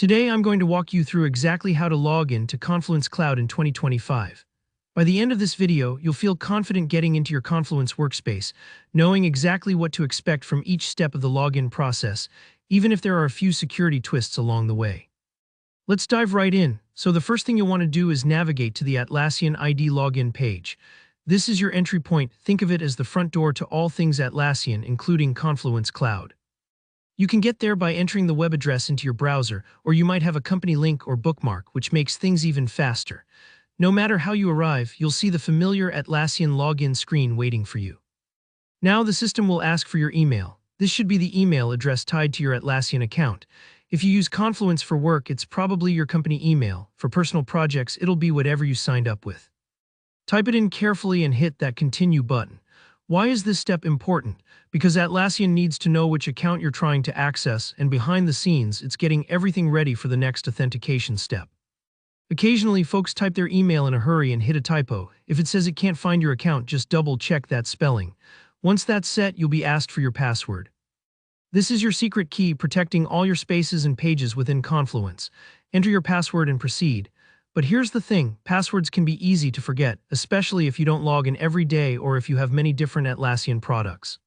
Today I'm going to walk you through exactly how to log in to Confluence Cloud in 2025. By the end of this video, you'll feel confident getting into your Confluence workspace, knowing exactly what to expect from each step of the login process, even if there are a few security twists along the way. Let's dive right in. So the first thing you'll want to do is navigate to the Atlassian ID login page. This is your entry point. Think of it as the front door to all things Atlassian, including Confluence Cloud. You can get there by entering the web address into your browser, or you might have a company link or bookmark, which makes things even faster. No matter how you arrive, you'll see the familiar Atlassian login screen waiting for you. Now the system will ask for your email. This should be the email address tied to your Atlassian account. If you use Confluence for work, it's probably your company email. For personal projects, it'll be whatever you signed up with. Type it in carefully and hit that Continue button. Why is this step important? Because Atlassian needs to know which account you're trying to access, and behind the scenes, it's getting everything ready for the next authentication step. Occasionally, folks type their email in a hurry and hit a typo. If it says it can't find your account, just double-check that spelling. Once that's set, you'll be asked for your password. This is your secret key protecting all your spaces and pages within Confluence. Enter your password and proceed. But here's the thing, passwords can be easy to forget, especially if you don't log in every day or if you have many different Atlassian products.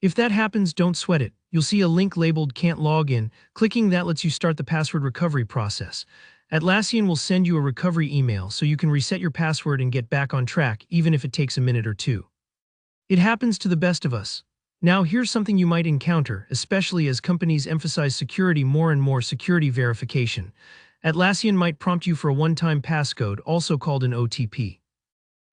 If that happens, don't sweat it. You'll see a link labeled Can't Log In. Clicking that lets you start the password recovery process. Atlassian will send you a recovery email so you can reset your password and get back on track, even if it takes a minute or two. It happens to the best of us. Now here's something you might encounter, especially as companies emphasize security more and more: security verification. Atlassian might prompt you for a one-time passcode, also called an OTP.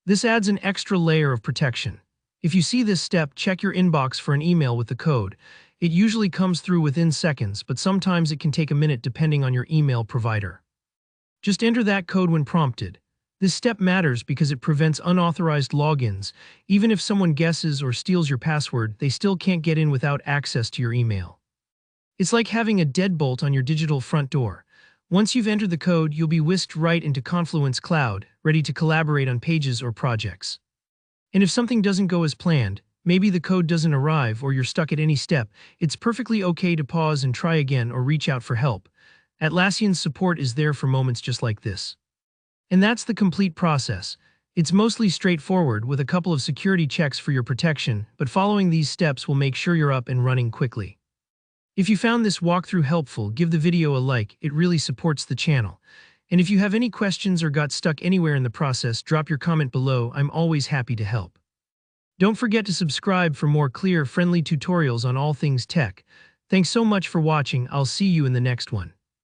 This adds an extra layer of protection. If you see this step, check your inbox for an email with the code. It usually comes through within seconds, but sometimes it can take a minute depending on your email provider. Just enter that code when prompted. This step matters because it prevents unauthorized logins. Even if someone guesses or steals your password, they still can't get in without access to your email. It's like having a deadbolt on your digital front door. Once you've entered the code, you'll be whisked right into Confluence Cloud, ready to collaborate on pages or projects. And if something doesn't go as planned, maybe the code doesn't arrive or you're stuck at any step, it's perfectly okay to pause and try again or reach out for help. Atlassian's support is there for moments just like this. And that's the complete process. It's mostly straightforward with a couple of security checks for your protection, but following these steps will make sure you're up and running quickly. If you found this walkthrough helpful, give the video a like. It really supports the channel. And if you have any questions or got stuck anywhere in the process, drop your comment below. I'm always happy to help. Don't forget to subscribe for more clear, friendly tutorials on all things tech. Thanks so much for watching. I'll see you in the next one.